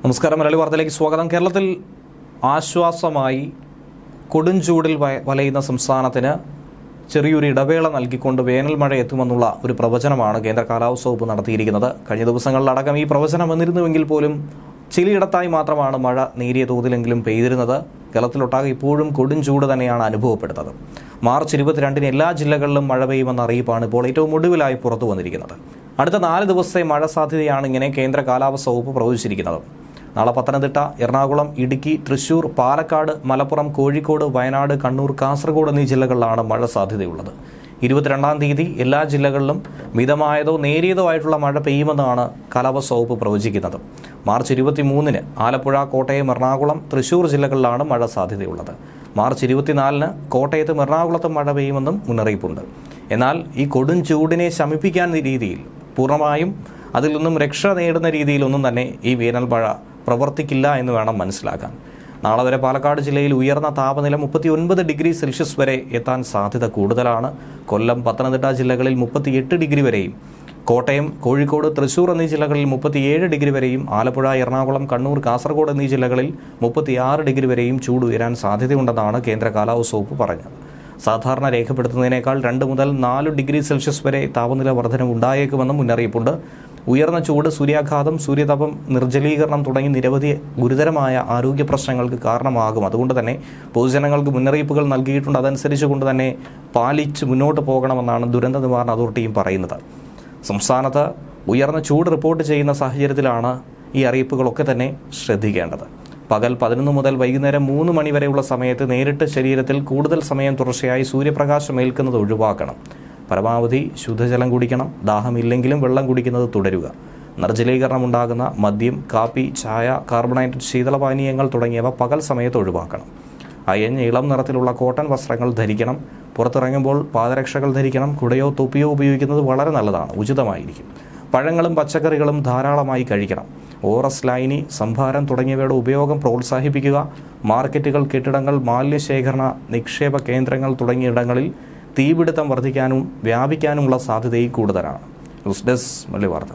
നമസ്കാരം. മലയാളി വാർത്തയിലേക്ക് സ്വാഗതം. കേരളത്തിൽ ആശ്വാസമായി കൊടുംചൂടിൽ വലയുന്ന സംസ്ഥാനത്തിന് ചെറിയൊരു ഇടവേള നൽകിക്കൊണ്ട് വേനൽ മഴ എത്തുമെന്നുള്ള ഒരു പ്രവചനമാണ് കേന്ദ്ര കാലാവസ്ഥാ വകുപ്പ് നടത്തിയിരിക്കുന്നത്. കഴിഞ്ഞ ദിവസങ്ങളിലടക്കം ഈ പ്രവചനം വന്നിരുന്നുവെങ്കിൽ പോലും ചിലയിടത്തായി മാത്രമാണ് മഴ നേരിയ തോതിലെങ്കിലും പെയ്തിരുന്നത്. കേരളത്തിലൊട്ടാകെ ഇപ്പോഴും കൊടുംചൂട് തന്നെയാണ് അനുഭവപ്പെടുന്നത്. മാർച്ച് 22 എല്ലാ ജില്ലകളിലും മഴ പെയ്യുമെന്ന അറിയിപ്പാണ് ഇപ്പോൾ ഏറ്റവും ഒടുവിലായി പുറത്തു വന്നിരിക്കുന്നത്. അടുത്ത 4 ദിവസത്തെ മഴ സാധ്യതയാണ് ഇങ്ങനെ കേന്ദ്ര കാലാവസ്ഥാ വകുപ്പ് പ്രവചിച്ചിരിക്കുന്നത്. നാളെ പത്തനംതിട്ട, എറണാകുളം, ഇടുക്കി, തൃശൂർ, പാലക്കാട്, മലപ്പുറം, കോഴിക്കോട്, വയനാട്, കണ്ണൂർ, കാസർഗോഡ് എന്നീ ജില്ലകളിലാണ് മഴ സാധ്യതയുള്ളത്. 22-ാം തീയതി എല്ലാ ജില്ലകളിലും മിതമായതോ നേരിയതോ ആയിട്ടുള്ള മഴ പെയ്യുമെന്നാണ് കാലാവസ്ഥാ വകുപ്പ് പ്രവചിക്കുന്നത്. മാർച്ച് 23-ന് ആലപ്പുഴ, കോട്ടയം, എറണാകുളം, തൃശൂർ ജില്ലകളിലാണ് മഴ സാധ്യതയുള്ളത്. മാർച്ച് 24-ന് കോട്ടയത്തും എറണാകുളത്തും മഴ പെയ്യുമെന്നും മുന്നറിയിപ്പുണ്ട്. എന്നാൽ ഈ കൊടും ചൂടിനെ ശമിപ്പിക്കാൻ രീതിയിൽ പൂർണ്ണമായും അതിൽ നിന്നും രക്ഷ നേടുന്ന രീതിയിലൊന്നും തന്നെ ഈ വേനൽ മഴ പ്രവർത്തിക്കില്ല എന്ന് വേണം മനസ്സിലാക്കാൻ. നാളെ വരെ പാലക്കാട് ജില്ലയിൽ ഉയർന്ന താപനില 39 ഡിഗ്രി സെൽഷ്യസ് വരെ എത്താൻ സാധ്യത കൂടുതലാണ്. കൊല്ലം, പത്തനംതിട്ട ജില്ലകളിൽ 38 ഡിഗ്രി വരെയും, കോട്ടയം, കോഴിക്കോട്, തൃശൂർ എന്നീ ജില്ലകളിൽ 37 ഡിഗ്രി വരെയും, ആലപ്പുഴ, എറണാകുളം, കണ്ണൂർ, കാസർഗോഡ് എന്നീ ജില്ലകളിൽ 36 ഡിഗ്രി വരെയും ചൂട് ഉയരാൻ സാധ്യതയുണ്ടെന്നാണ് കേന്ദ്ര കാലാവസ്ഥാ വകുപ്പ് പറഞ്ഞത്. സാധാരണ രേഖപ്പെടുത്തുന്നതിനേക്കാൾ 2 മുതൽ 4 ഡിഗ്രി സെൽഷ്യസ് വരെ താപനില വർധനവ് ഉണ്ടായേക്കുമെന്നും മുന്നറിയിപ്പുണ്ട്. ഉയർന്ന ചൂട്, സൂര്യാഘാതം, സൂര്യതാപം, നിർജ്ജലീകരണം തുടങ്ങി നിരവധി ഗുരുതരമായ ആരോഗ്യ പ്രശ്നങ്ങൾക്ക് കാരണമാകും. അതുകൊണ്ട് തന്നെ പൊതുജനങ്ങൾക്ക് മുന്നറിയിപ്പുകൾ നൽകിയിട്ടുണ്ട്. അതനുസരിച്ചുകൊണ്ട് തന്നെ പാലിച്ച് മുന്നോട്ട് പോകണമെന്നാണ് ദുരന്ത നിവാരണ അതോറിറ്റിയും പറയുന്നത്. സംസ്ഥാനത്ത് ഉയർന്ന ചൂട് റിപ്പോർട്ട് ചെയ്യുന്ന സാഹചര്യത്തിലാണ് ഈ അറിയിപ്പുകളൊക്കെ തന്നെ ശ്രദ്ധിക്കേണ്ടത്. പകൽ 11 മുതൽ വൈകുന്നേരം 3 മണി വരെയുള്ള സമയത്ത് നേരിട്ട് ശരീരത്തിൽ കൂടുതൽ സമയം തുടർച്ചയായി സൂര്യപ്രകാശം ഏൽക്കുന്നത് ഒഴിവാക്കണം. പരമാവധി ശുദ്ധജലം കുടിക്കണം. ദാഹമില്ലെങ്കിലും വെള്ളം കുടിക്കുന്നത് തുടരുക. നിർജ്ജലീകരണം ഉണ്ടാകുന്ന മദ്യം, കാപ്പി, ചായ, കാർബണേറ്റഡ് ശീതളപാനീയങ്ങൾ തുടങ്ങിയവ പകൽ സമയത്ത് ഒഴിവാക്കണം. അയഞ്ഞ ഇളം നിറത്തിലുള്ള കോട്ടൺ വസ്ത്രങ്ങൾ ധരിക്കണം. പുറത്തിറങ്ങുമ്പോൾ പാദരക്ഷകൾ ധരിക്കണം. കുടയോ തൊപ്പിയോ ഉപയോഗിക്കുന്നത് വളരെ നല്ലതാണ്, ഉചിതമായിരിക്കും. പഴങ്ങളും പച്ചക്കറികളും ധാരാളമായി കഴിക്കണം. ORS ലൈനി, സംഭാരം തുടങ്ങിയവയുടെ ഉപയോഗം പ്രോത്സാഹിപ്പിക്കുക. മാർക്കറ്റുകൾ, കെട്ടിടങ്ങൾ, മാലിന്യശേഖരണ നിക്ഷേപ കേന്ദ്രങ്ങൾ തുടങ്ങിയ ഇടങ്ങളിൽ തീപിടുത്തം വർദ്ധിക്കാനും വ്യാപിക്കാനുമുള്ള സാധ്യതയും കൂടുതലാണ്. ന്യൂസ് ഡെസ്ക് മലയാളി വാർത്ത.